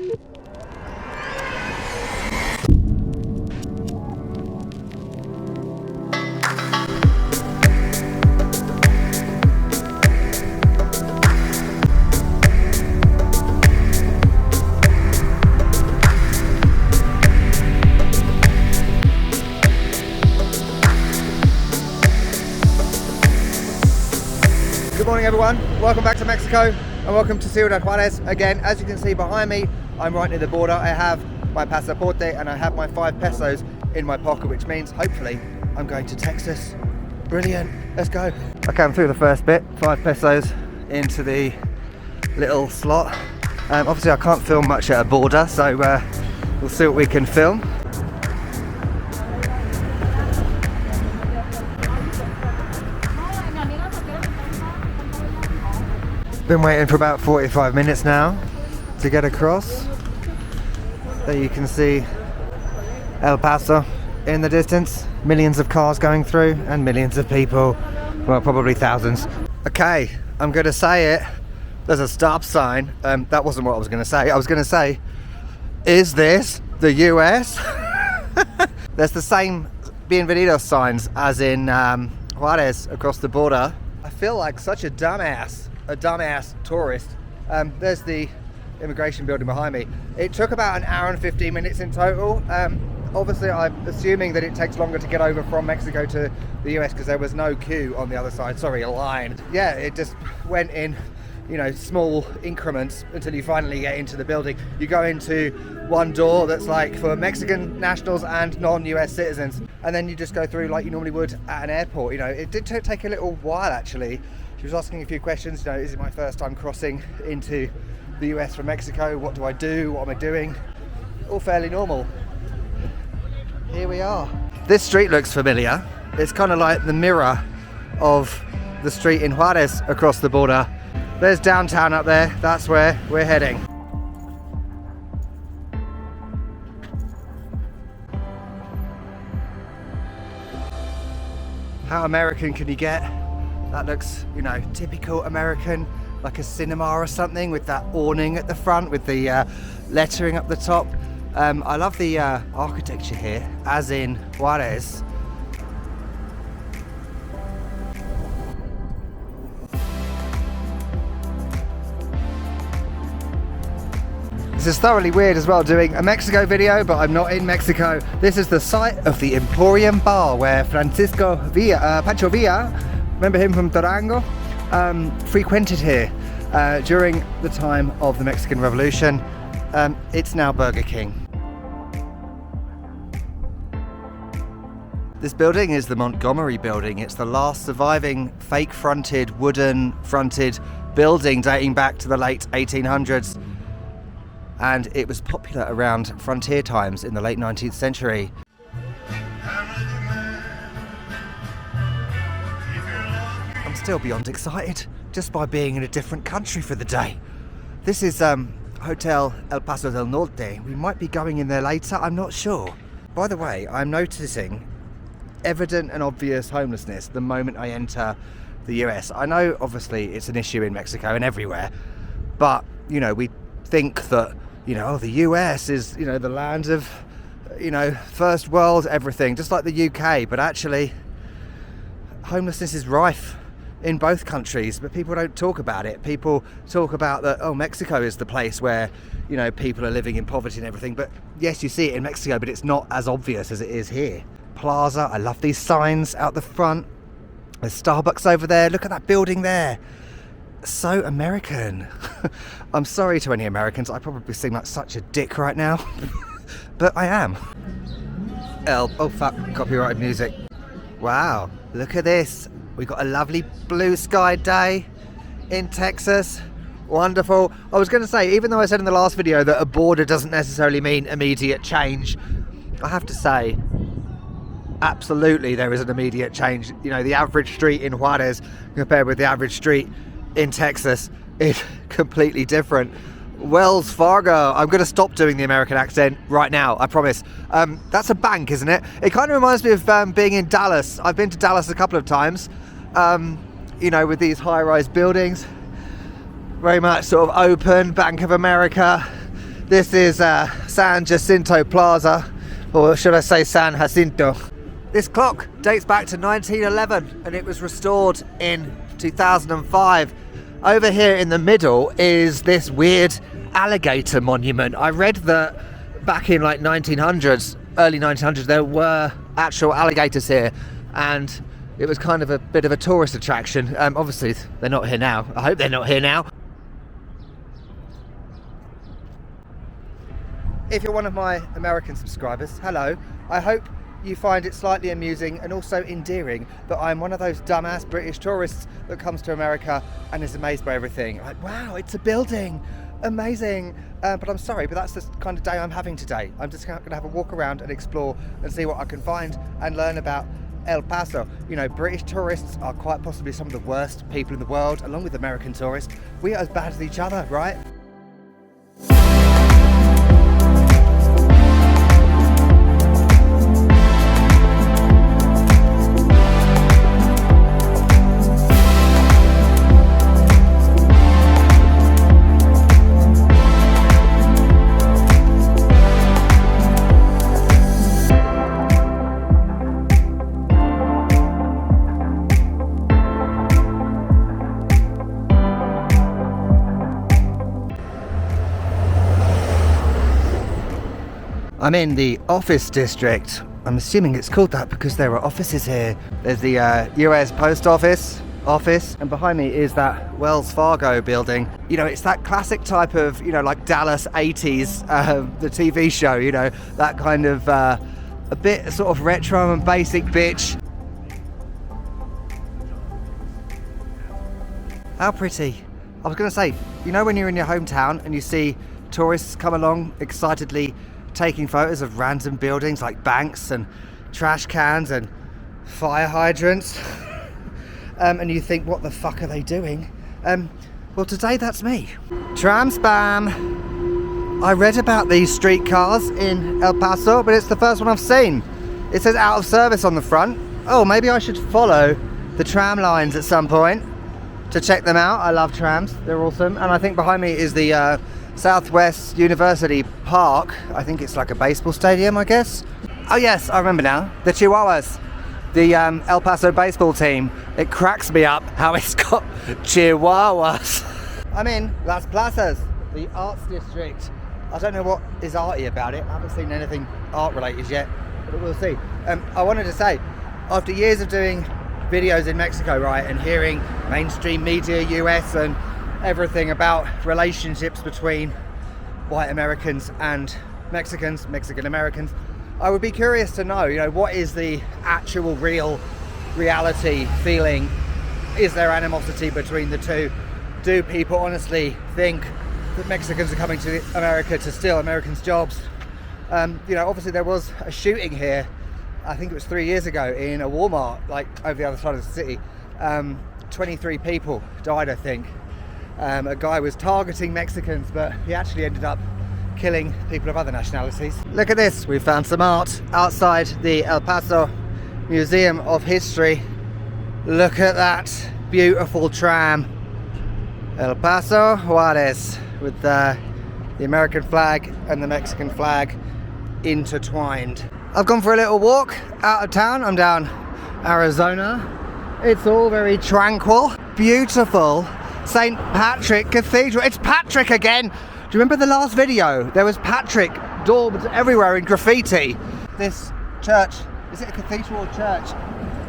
Good morning everyone, welcome back to Mexico and welcome to Ciudad Juarez. Again, as you can see behind me, I'm right near the border. I have my pasaporte and I have my 5 pesos in my pocket, which means hopefully I'm going to Texas. Brilliant, let's go. Okay, I'm through the first bit, 5 pesos into the little slot. Obviously I can't film much at a border, so we'll see what we can film. Been waiting for about 45 minutes now to get across. There you can see El Paso in the distance. Millions of cars going through and millions of people. Well, probably thousands. Okay, I'm going to say it. There's a stop sign. That wasn't what I was going to say. I was going to say, is this the US? There's the same Bienvenidos signs as in Juarez across the border. I feel like such a dumbass tourist. There's the immigration building behind me. It took about an hour and 15 minutes in total. Obviously I'm assuming that it takes longer to get over from Mexico to the US because there was no queue on the other side, sorry, a line. Yeah, it just went in, you know, small increments until you finally get into the building. You go into one door that's like for Mexican nationals and non-US citizens, and then you just go through like you normally would at an airport. You know, it did take a little while actually. She was asking a few questions, you know, is it my first time crossing into the US from Mexico? What do I do? What am I doing? All fairly normal. Here we are. This street looks familiar. It's kind of like the mirror of the street in Juarez across the border. There's downtown up there. That's where we're heading. How American can you get? That looks, you know, typical American, like a cinema or something with that awning at the front with the lettering up the top. I love the architecture here, as in Juarez. This is thoroughly weird as well, doing a Mexico video, but I'm not in Mexico. This is the site of the Emporium Bar where Pancho Villa, remember him from Durango, frequented here during the time of the Mexican Revolution. It's now Burger King. This building is the Montgomery building. It's the last surviving fake-fronted, wooden-fronted building dating back to the late 1800s. And it was popular around frontier times in the late 19th century. I'm still beyond excited just by being in a different country for the day. This is Hotel Paso del Norte. We might be going in there later, I'm not sure. By the way, I'm noticing evident and obvious homelessness the moment I enter the US. I know obviously it's an issue in Mexico and everywhere, but you know, we think that, you know, the US is, you know, the land of, you know, first world everything, just like the UK, but actually homelessness is rife in both countries, but people don't talk about it. People talk about that, oh, Mexico is the place where, you know, people are living in poverty and everything, but yes, you see it in Mexico, but it's not as obvious as it is here. Plaza, I love these signs out the front. There's Starbucks over there, look at that building there. So American. I'm sorry to any Americans, I probably seem like such a dick right now, but I am. Oh fuck, copyrighted music. Wow, look at this. We've got a lovely blue sky day in Texas. Wonderful. I was going to say, even though I said in the last video that a border doesn't necessarily mean immediate change, I have to say, absolutely there is an immediate change. You know, the average street in Juarez compared with the average street in Texas is completely different. Wells Fargo. I'm going to stop doing the American accent right now, I promise. That's a bank, isn't it? It kind of reminds me of being in Dallas. I've been to Dallas a couple of times, you know, with these high-rise buildings. Very much sort of open, Bank of America, This is San Jacinto Plaza, or should I say San Jacinto. This clock dates back to 1911 and it was restored in 2005. Over here in the middle is this weird alligator monument. I read that back in like 1900s, early 1900s, there were actual alligators here and it was kind of a bit of a tourist attraction. Obviously they're not here now. I hope they're not here now. If you're one of my American subscribers, hello. I hope you find it slightly amusing and also endearing that I'm one of those dumbass British tourists that comes to America and is amazed by everything. Like, wow, it's a building, amazing. But I'm sorry, but that's the kind of day I'm having today. I'm just going to have a walk around and explore and see what I can find and learn about El Paso. You know, British tourists are quite possibly some of the worst people in the world, along with American tourists. We are as bad as each other, right? I'm in the office district. I'm assuming it's called that because there are offices here. There's the US Post Office, and behind me is that Wells Fargo building. You know, it's that classic type of, you know, like Dallas 80s, the TV show, you know, that kind of a bit sort of retro and basic bitch. How pretty. I was gonna say, you know when you're in your hometown and you see tourists come along excitedly taking photos of random buildings like banks and trash cans and fire hydrants and you think, what the fuck are they doing? Well, today that's me. Tramspam. I read about these streetcars in El Paso, but it's the first one I've seen. It says out of service on the front. Oh, maybe I should follow the tram lines at some point to check them out. I love trams, they're awesome. And I think behind me is the Southwest University Park. I think it's like a baseball stadium, I guess. Oh yes, I remember now. The Chihuahuas. The El Paso baseball team. It cracks me up how it's got chihuahuas. I'm in Las Plazas, the arts district. I don't know what is arty about it. I haven't seen anything art related yet, but we'll see. I wanted to say, after years of doing videos in Mexico, right, and hearing mainstream media, US and everything about relationships between white Americans and Mexicans, Mexican Americans, I would be curious to know, you know, what is the actual real reality feeling? Is there animosity between the two? Do people honestly think that Mexicans are coming to America to steal Americans' jobs? You know, obviously there was a shooting here, I think it was 3 years ago, in a Walmart, like over the other side of the city. 23 people died, I think. A guy was targeting Mexicans, but he actually ended up killing people of other nationalities. Look at this, we found some art outside the El Paso Museum of History. Look at that beautiful tram. El Paso Juarez, with the American flag and the Mexican flag intertwined. I've gone for a little walk out of town. I'm down Arizona. It's all very tranquil, beautiful. St. Patrick Cathedral. It's Patrick again. Do you remember the last video? There was Patrick daubed everywhere in graffiti. This church, is it a cathedral or church?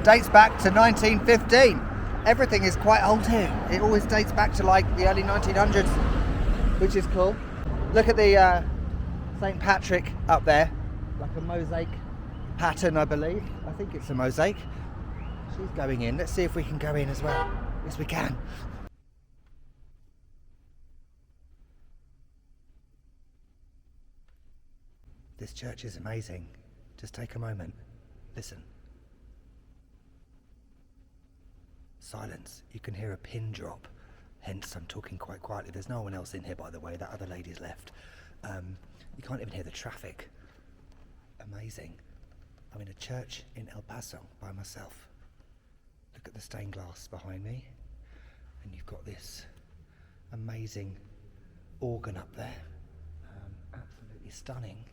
Dates back to 1915. Everything is quite old here. It always dates back to like the early 1900s, which is cool. Look at the St. Patrick up there, like a mosaic pattern, I believe. I think it's a mosaic. She's going in. Let's see if we can go in as well. Yes, we can. This church is amazing. Just take a moment. Listen. Silence. You can hear a pin drop. Hence, I'm talking quite quietly. There's no one else in here, by the way. That other lady's left. You can't even hear the traffic. Amazing. I'm in a church in El Paso by myself. Look at the stained glass behind me. And you've got this amazing organ up there. absolutely stunning.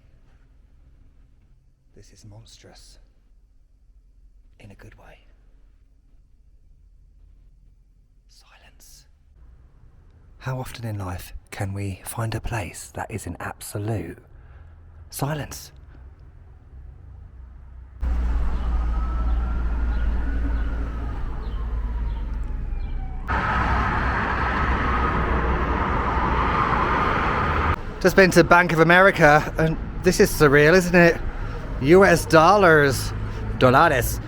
This is monstrous. In a good way. Silence. How often in life can we find a place that is in absolute silence? Just been to Bank of America, and this is surreal, isn't it? US dollars. Dólares.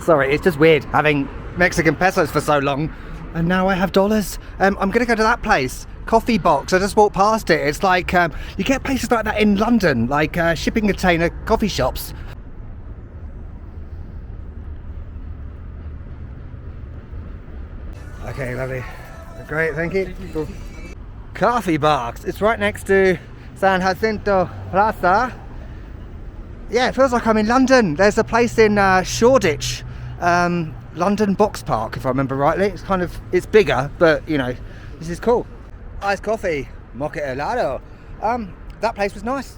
Sorry, it's just weird having Mexican pesos for so long, and now I have dollars. I'm gonna go to that place, Coffee Box. I just walked past it. It's like you get places like that in London, like shipping container coffee shops. Okay, lovely. Great, thank you. Cool. Coffee Box. It's right next to San Jacinto Plaza. Yeah, it feels like I'm in London. There's a place in Shoreditch, London Box Park, if I remember rightly. It's bigger, but you know, this is cool. Iced coffee, mocha helado. That place was nice.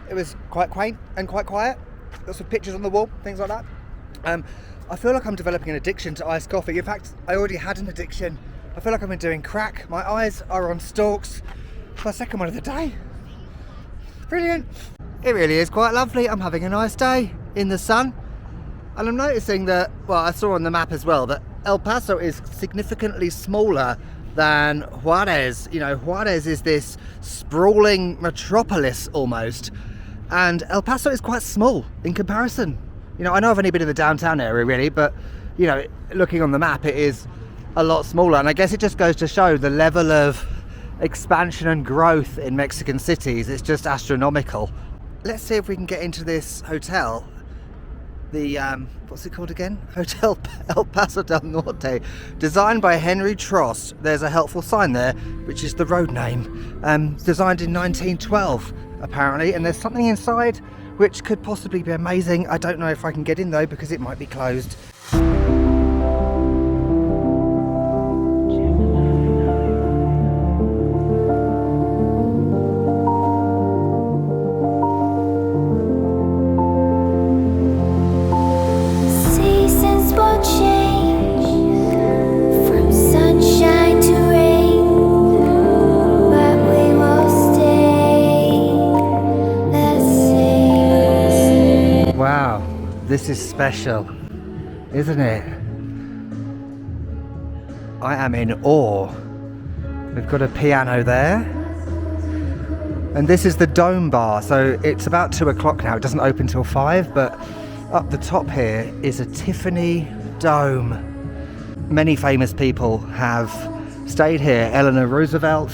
It was quite quaint and quite quiet. Lots of pictures on the wall, things like that. I feel like I'm developing an addiction to iced coffee. In fact, I already had an addiction. I feel like I've been doing crack. My eyes are on stalks. It's my second one of the day. Brilliant. It really is quite lovely. I'm having a nice day in the sun. And I'm noticing that, well, I saw on the map as well, that El Paso is significantly smaller than Juarez. You know, Juarez is this sprawling metropolis almost. And El Paso is quite small in comparison. You know, I know I've only been in the downtown area really, but, you know, looking on the map, it is a lot smaller. And I guess it just goes to show the level of expansion and growth in Mexican cities. It's just astronomical. Let's see if we can get into this hotel. The, what's it called again? Hotel El Paso del Norte. Designed by Henry Trost. There's a helpful sign there, which is the road name. Designed in 1912, apparently. And there's something inside which could possibly be amazing. I don't know if I can get in though, because it might be closed. This is special, isn't it? I am in awe. We've got a piano there. And this is the Dome Bar, so it's about 2 o'clock now. It doesn't open till 5, but up the top here is a Tiffany Dome. Many famous people have stayed here. Eleanor Roosevelt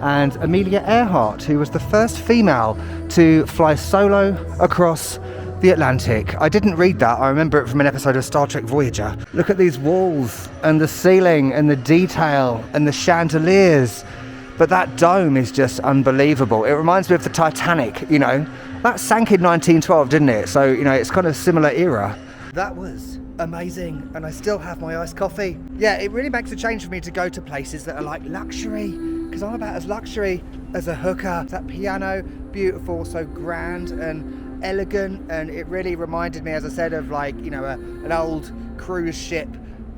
and Amelia Earhart, who was the first female to fly solo across the Atlantic. I didn't read that. I remember it from an episode of Star Trek Voyager. Look at these walls and the ceiling and the detail and the chandeliers. But that dome is just unbelievable. It reminds me of the Titanic, you know. That sank in 1912, didn't it? So, you know, it's kind of a similar era. That was amazing. And I still have my iced coffee. Yeah, it really makes a change for me to go to places that are like luxury, because I'm about as luxury as a hooker. That piano, beautiful, so grand and elegant, and it really reminded me, as I said, of like, you know, an old cruise ship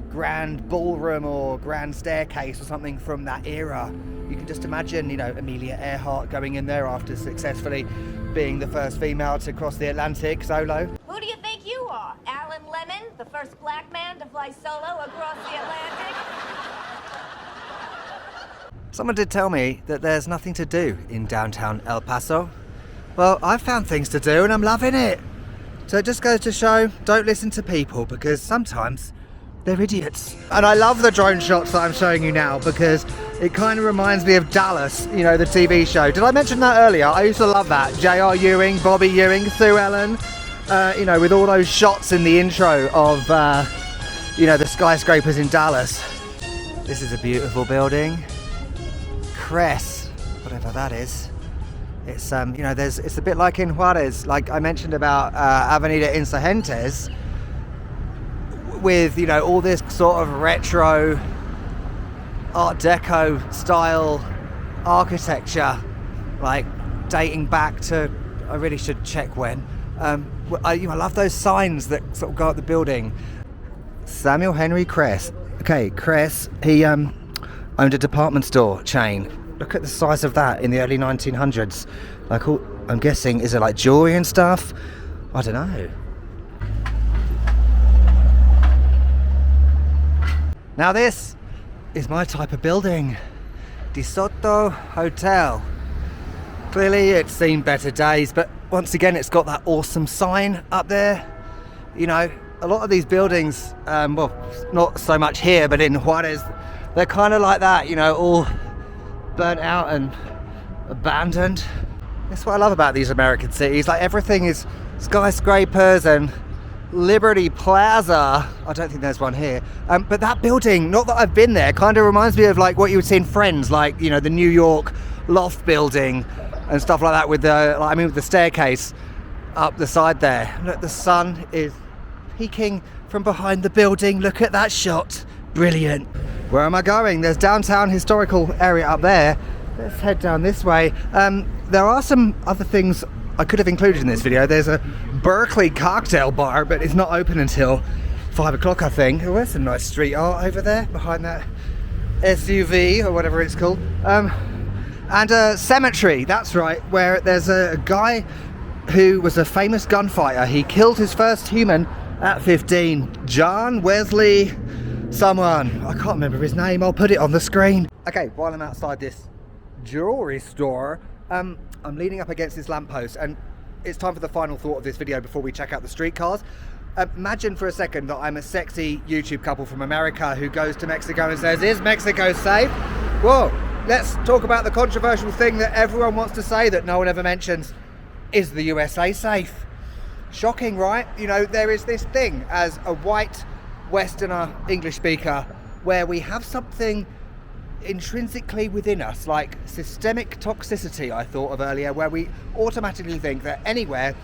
grand ballroom or grand staircase or something from that era. You can just imagine, you know, Amelia Earhart going in there after successfully being the first female to cross the Atlantic solo. Who do you think you are? Alan Lemon, the first black man to fly solo across the Atlantic? Someone did tell me that there's nothing to do in downtown El Paso. Well, I've found things to do and I'm loving it. So it just goes to show, don't listen to people, because sometimes they're idiots. And I love the drone shots that I'm showing you now, because it kind of reminds me of Dallas, you know, the TV show. Did I mention that earlier? I used to love that. J.R. Ewing, Bobby Ewing, Sue Ellen, you know, with all those shots in the intro of, you know, the skyscrapers in Dallas. This is a beautiful building. Kress, whatever that is. It's, you know, it's a bit like in Juarez, like I mentioned about Avenida Insurgentes, with, you know, all this sort of retro Art Deco style architecture, like dating back to, I really should check when. I love those signs that sort of go up the building. Samuel Henry Kress. Okay, Kress, he owned a department store chain. Look at the size of that in the early 1900s. Like, I'm guessing, is it like jewelry and stuff? I don't know. Now this is my type of building. De Soto Hotel. Clearly it's seen better days, but once again it's got that awesome sign up there. You know, a lot of these buildings, well, not so much here, but in Juarez, they're kind of like that, you know, all burnt out and abandoned. That's what I love about these American cities. Like, everything is skyscrapers and Liberty Plaza. I don't think there's one here. But that building, not that I've been there, kind of reminds me of like what you would see in Friends, like, you know, the New York loft building and stuff like that with the, with the staircase up the side there. Look, the sun is peeking from behind the building. Look at that shot. Brilliant. Where am I going? There's downtown historical area up there. Let's head down this way. There are some other things I could have included in this video. There's a Berkeley cocktail bar, but it's not open until 5 o'clock, I think. Oh, there's some nice street art over there behind that SUV or whatever it's called. And a cemetery, that's right, where there's a guy who was a famous gunfighter. He killed his first human at 15. John Wesley someone. I can't remember his name. I'll put it on the screen. Okay, while I'm outside this jewelry store, I'm leaning up against this lamppost, and it's time for the final thought of this video before we check out the streetcars. Imagine for a second that I'm a sexy YouTube couple from America who goes to Mexico and says, "Is Mexico safe?" Whoa, let's talk about the controversial thing that everyone wants to say that no one ever mentions. Is the USA safe? Shocking, right? You know, there is this thing as a white Westerner English speaker where we have something intrinsically within us, like systemic toxicity, I thought of earlier, where we automatically think that anywhere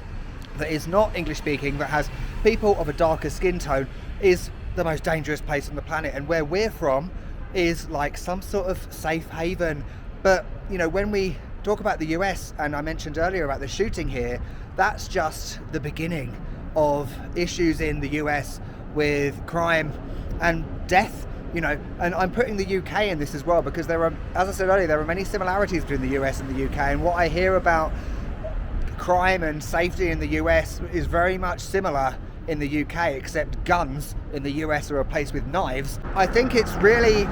that is not English speaking, that has people of a darker skin tone, is the most dangerous place on the planet, and where we're from is like some sort of safe haven. But you know, when we talk about the US, and I mentioned earlier about the shooting here, that's just the beginning of issues in the US with crime and death. You know, and I'm putting the UK in this as well, because there are, as I said earlier, there are many similarities between the US and the UK, and what I hear about crime and safety in the US is very much similar in the UK, except guns in the US are replaced with knives. I think it's really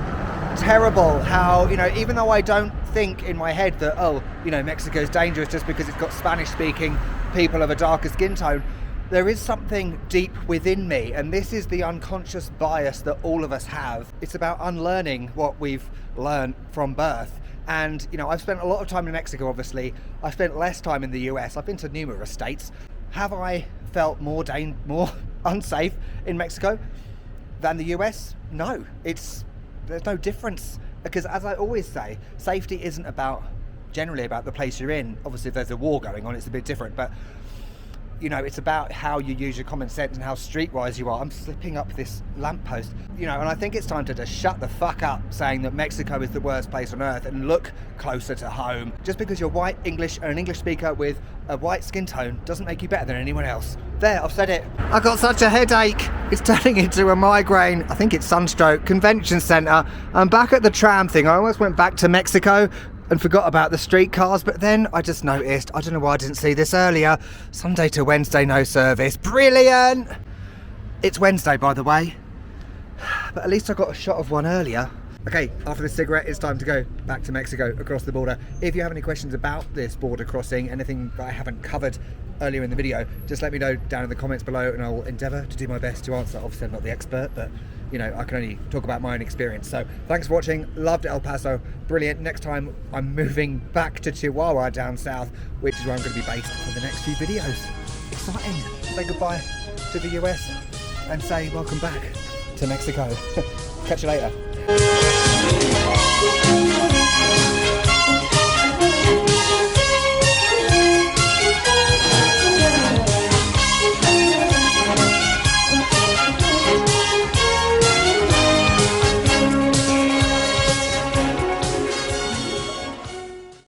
terrible how, you know, even though I don't think in my head that, oh, you know, Mexico's dangerous just because it's got Spanish speaking people of a darker skin tone, there is something deep within me, and this is the unconscious bias that all of us have. It's about unlearning what we've learned from birth. And you know, I've spent a lot of time in Mexico, obviously. I've spent less time in the US. I've been to numerous states. Have I felt more unsafe in Mexico than the US? No, there's no difference. Because as I always say, safety isn't generally about the place you're in. Obviously if there's a war going on, it's a bit different, but you know, it's about how you use your common sense and how streetwise you are. I'm slipping up this lamppost, you know, and I think it's time to just shut the fuck up saying that Mexico is the worst place on earth and look closer to home. Just because you're white English and an English speaker with a white skin tone doesn't make you better than anyone else. There, I've said it. I got such a headache. It's turning into a migraine. I think it's sunstroke. Convention center. I'm back at the tram thing. I almost went back to Mexico and forgot about the streetcars, but then I just noticed, I don't know why I didn't see this earlier, Sunday to Wednesday no service. Brilliant! It's Wednesday, by the way, but at least I got a shot of one earlier. Okay, after the cigarette, it's time to go back to Mexico, across the border. If you have any questions about this border crossing, anything that I haven't covered earlier in the video, just let me know down in the comments below and I will endeavour to do my best to answer. Obviously I'm not the expert, but you know, I can only talk about my own experience. So thanks for watching. Loved El Paso. Brilliant. Next time I'm moving back to Chihuahua down south, which is where I'm going to be based for the next few videos. Exciting. Say goodbye to the US and say welcome back to Mexico. Catch you later.